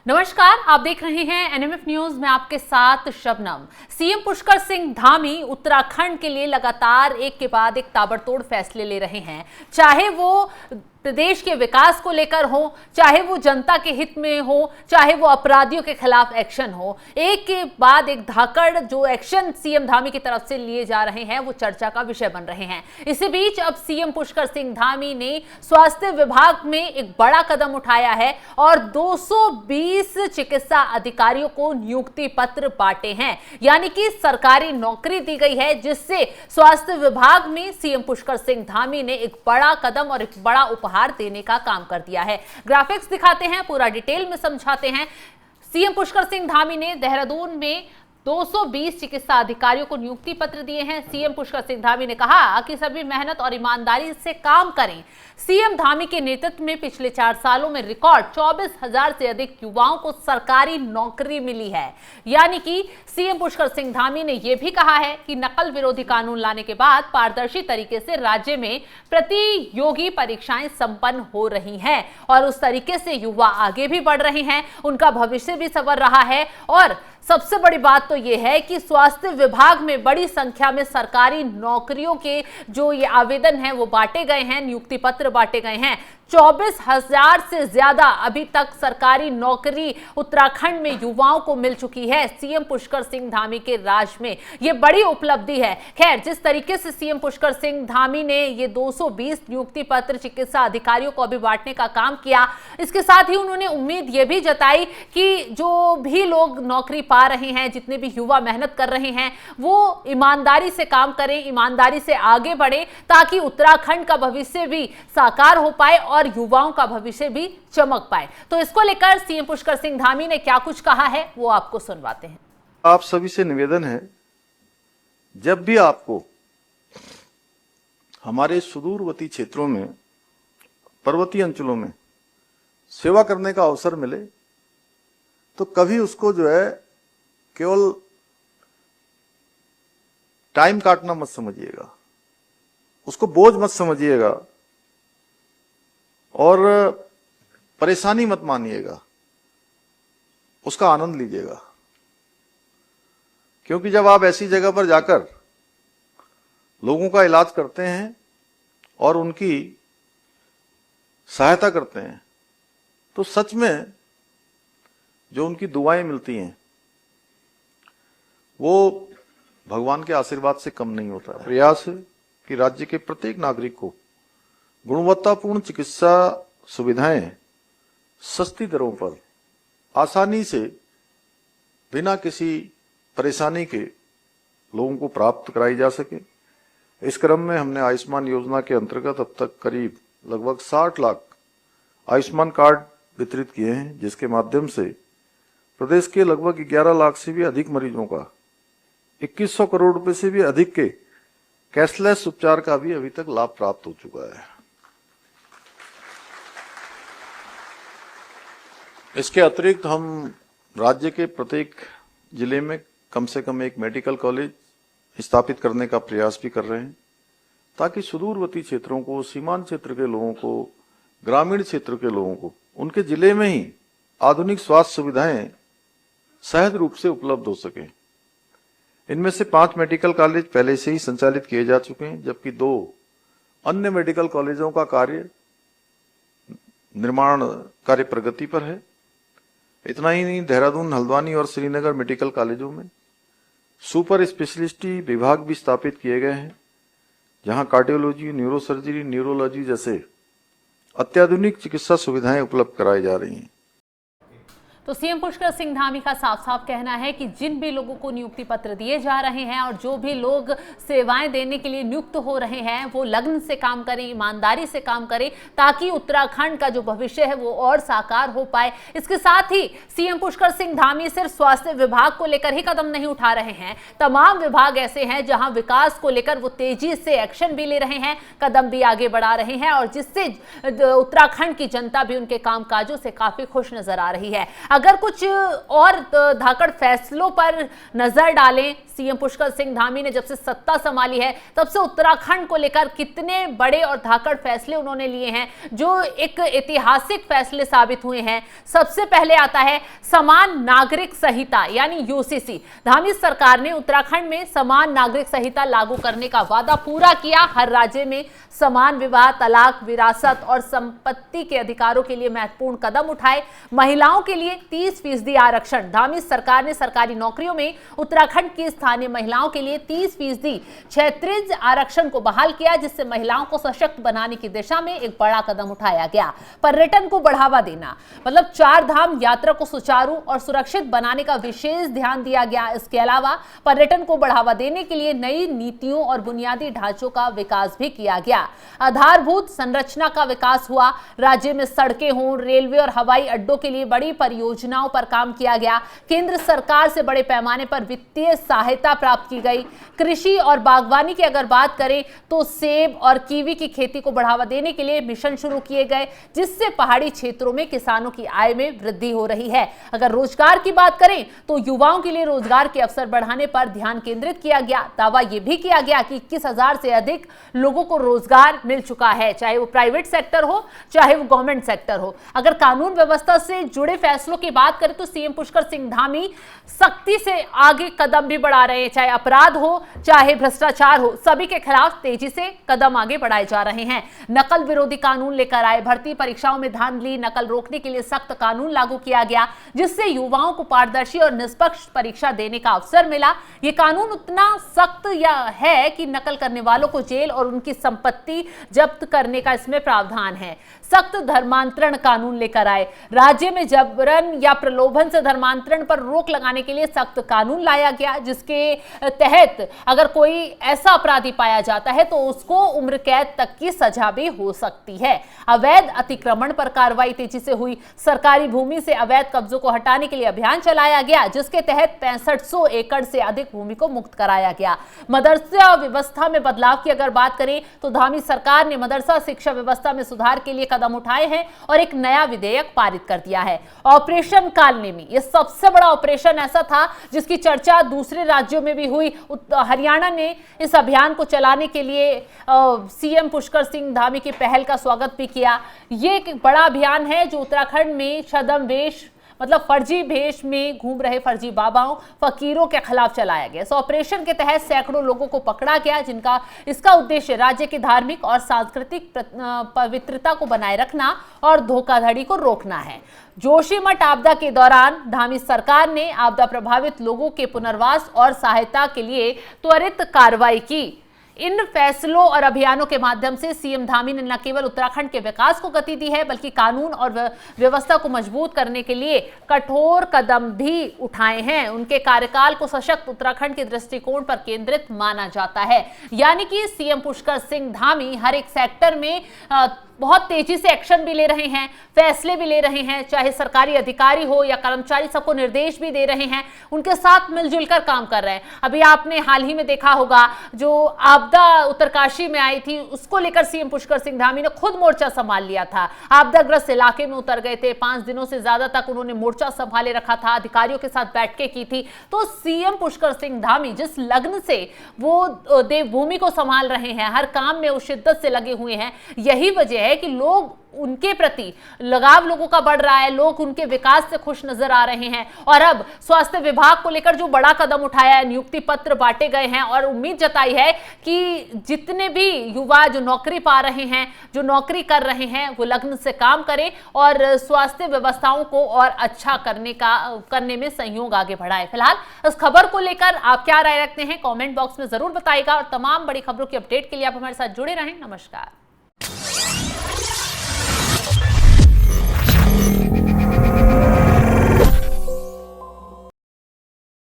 नमस्कार, आप देख रहे हैं एनएमएफ न्यूज में आपके साथ शबनम। सीएम पुष्कर सिंह धामी उत्तराखंड के लिए लगातार एक के बाद एक ताबड़तोड़ फैसले ले रहे हैं, चाहे वो प्रदेश के विकास को लेकर हो, चाहे वो जनता के हित में हो, चाहे वो अपराधियों के खिलाफ एक्शन हो। एक के बाद एक धाकड़ जो एक्शन सीएम धामी की तरफ से लिए जा रहे हैं वो चर्चा का विषय बन रहे हैं। इसी बीच अब सीएम पुष्कर सिंह धामी ने स्वास्थ्य विभाग में एक बड़ा कदम उठाया है और 220 चिकित्सा अधिकारियों को नियुक्ति पत्र बांटे हैं, यानी कि सरकारी नौकरी दी गई है, जिससे स्वास्थ्य विभाग में सीएम पुष्कर सिंह धामी ने एक बड़ा कदम और एक बड़ा उपहार देने का काम कर दिया है। ग्राफिक्स दिखाते हैं, पूरा डिटेल में समझाते हैं। सीएम पुष्कर सिंह धामी ने देहरादून में 220 चिकित्सा अधिकारियों को नियुक्ति पत्र दिए हैं। सीएम पुष्कर सिंह धामी ने कहा कि सभी मेहनत और ईमानदारी से काम करें। सीएम धामी के नेतृत्व में पिछले 4 सालों में रिकॉर्ड 24,000 से अधिक युवाओं को सरकारी नौकरी मिली है। यानी कि सीएम पुष्कर सिंह धामी ने यह भी कहा है कि नकल विरोधी कानून लाने के बाद पारदर्शी तरीके से राज्य में प्रतियोगी परीक्षाएं संपन्न हो रही हैं और उस तरीके से युवा आगे भी बढ़ रहे हैं, उनका भविष्य भी संवर रहा है। और सबसे बड़ी बात तो यह है कि स्वास्थ्य विभाग में बड़ी संख्या में सरकारी नौकरियों के जो ये आवेदन हैं वो बांटे गए हैं, नियुक्ति पत्र बांटे गए हैं। 24,000 से ज्यादा अभी तक सरकारी नौकरी उत्तराखंड में युवाओं को मिल चुकी है सीएम पुष्कर सिंह धामी के राज में। यह बड़ी उपलब्धि है। खैर, जिस तरीके से सीएम पुष्कर सिंह धामी ने ये 220 नियुक्ति पत्र चिकित्सा अधिकारियों को अभी बांटने का काम किया, इसके साथ ही उन्होंने उम्मीद ये भी जताई कि जो भी लोग नौकरी पा रहे हैं, जितने भी युवा मेहनत कर रहे हैं, वो ईमानदारी से काम करें, ईमानदारी से आगे बढ़े, ताकि उत्तराखंड का भविष्य भी साकार हो पाए और युवाओं का भविष्य भी चमक पाए। तो इसको लेकर सीएम पुष्कर सिंह धामी ने क्या कुछ कहा है वो आपको सुनवाते हैं। आप सभी से निवेदन है, जब भी आपको हमारे सुदूरवर्ती क्षेत्रों में, पर्वतीय अंचलों में सेवा करने का अवसर मिले तो कभी उसको जो है केवल टाइम काटना मत समझिएगा, उसको बोझ मत समझिएगा और परेशानी मत मानिएगा, उसका आनंद लीजिएगा। क्योंकि जब आप ऐसी जगह पर जाकर लोगों का इलाज करते हैं और उनकी सहायता करते हैं तो सच में जो उनकी दुआएं मिलती हैं वो भगवान के आशीर्वाद से कम नहीं होता है। प्रयास है कि राज्य के प्रत्येक नागरिक को गुणवत्तापूर्ण चिकित्सा सुविधाएं सस्ती दरों पर आसानी से बिना किसी परेशानी के लोगों को प्राप्त कराई जा सके। इस क्रम में हमने आयुष्मान योजना के अंतर्गत अब तक करीब लगभग 60 लाख आयुष्मान कार्ड वितरित किए हैं, जिसके माध्यम से प्रदेश के लगभग 11 लाख से भी अधिक मरीजों का 2100 करोड़ रुपए से भी अधिक के कैशलेस उपचार का भी अभी तक लाभ प्राप्त हो चुका है। इसके अतिरिक्त हम राज्य के प्रत्येक जिले में कम से कम एक मेडिकल कॉलेज स्थापित करने का प्रयास भी कर रहे हैं, ताकि सुदूरवर्ती क्षेत्रों को, सीमांत क्षेत्र के लोगों को, ग्रामीण क्षेत्र के लोगों को उनके जिले में ही आधुनिक स्वास्थ्य सुविधाएं सहज रूप से उपलब्ध हो सके। इनमें से 5 मेडिकल कॉलेज पहले से ही संचालित किए जा चुके हैं, जबकि 2 अन्य मेडिकल कॉलेजों का निर्माण कार्य प्रगति पर है। इतना ही नहीं, देहरादून, हल्द्वानी और श्रीनगर मेडिकल कॉलेजों में सुपर स्पेशलिटी विभाग भी स्थापित किए गए हैं, जहां कार्डियोलॉजी, न्यूरोसर्जरी, न्यूरोलॉजी जैसे अत्याधुनिक चिकित्सा सुविधाएं उपलब्ध कराई जा रही हैं। तो सीएम पुष्कर सिंह धामी का साफ साफ कहना है कि जिन भी लोगों को नियुक्ति पत्र दिए जा रहे हैं और जो भी लोग सेवाएं देने के लिए नियुक्त हो रहे हैं वो लगन से काम करें, ईमानदारी से काम करें, ताकि उत्तराखंड का जो भविष्य है वो और साकार हो पाए। इसके साथ ही सीएम पुष्कर सिंह धामी सिर्फ स्वास्थ्य विभाग को लेकर ही कदम नहीं उठा रहे हैं, तमाम विभाग ऐसे हैं जहां विकास को लेकर वो तेजी से एक्शन भी ले रहे हैं, कदम भी आगे बढ़ा रहे हैं और जिससे उत्तराखंड की जनता भी उनके कामकाजों से काफी खुश नजर आ रही है। अगर कुछ और धाकड़ फैसलों पर नजर डालें, सीएम पुष्कर सिंह धामी ने जब से सत्ता संभाली है तब से उत्तराखंड को लेकर कितने बड़े और धाकड़ फैसले उन्होंने लिए हैं जो एक ऐतिहासिक फैसले साबित हुए हैं। सबसे पहले आता है समान नागरिक संहिता यानी यूसीसी। धामी सरकार ने उत्तराखंड में समान नागरिक संहिता लागू करने का वादा पूरा किया। हर राज्य में समान विवाह, तलाक, विरासत और संपत्ति के अधिकारों के लिए महत्वपूर्ण कदम उठाए। महिलाओं के लिए 30% आरक्षण। धामी सरकार ने सरकारी नौकरियों में उत्तराखंड की स्थानीय महिलाओं के लिए 30% क्षेत्रीय आरक्षण को बहाल किया, जिससे महिलाओं को सशक्त बनाने की दिशा में एक बड़ा कदम उठाया गया। पर्यटन को बढ़ावा देना, मतलब 4 धाम यात्रा को सुचारू और सुरक्षित बनाने का विशेष ध्यान दिया गया। इसके अलावा पर्यटन को बढ़ावा देने के लिए नई नीतियों और बुनियादी ढांचों का विकास भी किया गया। आधारभूत संरचना का विकास हुआ। राज्य में सड़कें हों, रेलवे और हवाई अड्डों के लिए बड़ी परियोजनाओं पर काम किया गया। केंद्र सरकार से बड़े पैमाने पर वित्तीय सहायता प्राप्त की गई। कृषि और बागवानी की अगर बात करें तो सेब और कीवी की खेती को बढ़ावा देने के लिए मिशन शुरू किए गए, जिससे पहाड़ी क्षेत्रों में किसानों की आय में वृद्धि हो रही है। अगर रोजगार की बात करें तो युवाओं के लिए रोजगार के अवसर बढ़ाने पर ध्यान केंद्रित किया गया। दावा यह भी किया गया कि 21,000 से अधिक लोगों को रोजगार मिल चुका है, चाहे वो प्राइवेट सेक्टर हो चाहे वो गवर्नमेंट सेक्टर हो। अगर कानून व्यवस्था से जुड़े फैसलों की बात करें तो सीएम पुष्कर सिंह धामी सख्ती से आगे कदम भी बढ़ा रहे हैं। चाहे अपराध हो चाहे भ्रष्टाचार हो, सभी के खिलाफ तेजी से कदम आगे बढ़ाए जा रहे हैं। नकल विरोधी कानून लेकर आए। भर्ती परीक्षाओं में धांधली, नकल रोकने के लिए सख्त कानून लागू किया गया, जिससे युवाओं को पारदर्शी और निष्पक्ष परीक्षा देने का अवसर मिला। यह कानून उतना सख्त है कि नकल करने वालों को जेल और उनकी संपत्ति जब्त करने का इसमें प्रावधान है। सख्त धर्मांतरण कानून लेकर आए। राज्य में जबरन या प्रलोभन से धर्मांतरण पर रोक लगाने के लिए सख्त कानून लाया गया, जिसके तहत अगर कोई ऐसा अपराधी पाया जाता है तो उसको उम्र कैद तक की सजा भी हो सकती है। अवैध अतिक्रमण पर कार्रवाई तेजी से हुई। सरकारी भूमि से अवैध कब्जों को हटाने के लिए अभियान चलाया गया, जिसके तहत 6500 एकड़ से अधिक भूमि को मुक्त कराया गया। मदरसा व्यवस्था में बदलाव की अगर बात करें तो धामी सरकार ने मदरसा शिक्षा व्यवस्था में सुधार के लिए कदम उठाए हैं और एक नया विधेयक पारित कर दिया है। ऑपरेशन कालनेमी, यह सबसे बड़ा ऑपरेशन ऐसा था जिसकी चर्चा दूसरे राज्यों में भी हुई। हरियाणा ने इस अभियान को चलाने के लिए सीएम पुष्कर सिंह धामी की पहल का स्वागत भी किया। यह एक बड़ा अभियान है जो उत्तराखंड में छद्मवेश मतलब फर्जी भेष में घूम रहे फर्जी बाबाओं, फकीरों के खिलाफ चलाया गया। इस ऑपरेशन के तहत सैकड़ों लोगों को पकड़ा गया, जिनका इसका उद्देश्य राज्य की धार्मिक और सांस्कृतिक पवित्रता को बनाए रखना और धोखाधड़ी को रोकना है। जोशीमठ आपदा के दौरान धामी सरकार ने आपदा प्रभावित लोगों के पुनर्वास और सहायता के लिए त्वरित कार्रवाई की। इन फैसलों और अभियानों के माध्यम से सीएम धामी ने न केवल उत्तराखंड के विकास को गति दी है, बल्कि कानून और व्यवस्था को मजबूत करने के लिए कठोर कदम भी उठाए हैं। उनके कार्यकाल को सशक्त उत्तराखंड के दृष्टिकोण पर केंद्रित माना जाता है। यानी कि सीएम पुष्कर सिंह धामी हर एक सेक्टर में बहुत तेजी से एक्शन भी ले रहे हैं, फैसले भी ले रहे हैं, चाहे सरकारी अधिकारी हो या कर्मचारी, सबको निर्देश भी दे रहे हैं, उनके साथ मिलजुल कर काम कर रहे हैं। अभी आपने हाल ही में देखा होगा जो आपदा उत्तरकाशी में आई थी, उसको लेकर सीएम पुष्कर सिंह धामी ने खुद मोर्चा संभाल लिया था। आपदाग्रस्त इलाके में उतर गए थे, 5 दिनों से ज्यादा तक उन्होंने मोर्चा संभाले रखा था, अधिकारियों के साथ बैठकें की थी। तो सीएम पुष्कर सिंह धामी जिस लगन से वो देवभूमि को संभाल रहे हैं, हर काम में उस शिद्दत से लगे हुए हैं, यही वजह है कि लोग उनके प्रति लगाव लोगों का बढ़ रहा है, लोग उनके विकास से खुश नजर आ रहे हैं। और अब स्वास्थ्य विभाग को लेकर जो बड़ा कदम उठाया है, नियुक्ति पत्र बांटे गए हैं और उम्मीद जताई है कि जितने भी युवा जो नौकरी पा रहे हैं, जो नौकरी कर रहे हैं, वो लगन से काम करें और स्वास्थ्य व्यवस्थाओं को और अच्छा करने में सहयोग आगे बढ़ाए। फिलहाल इस खबर को लेकर आप क्या राय रखते हैं, कॉमेंट बॉक्स में जरूर बताइएगा और तमाम बड़ी खबरों की अपडेट के लिए आप हमारे साथ जुड़े रहें। नमस्कार।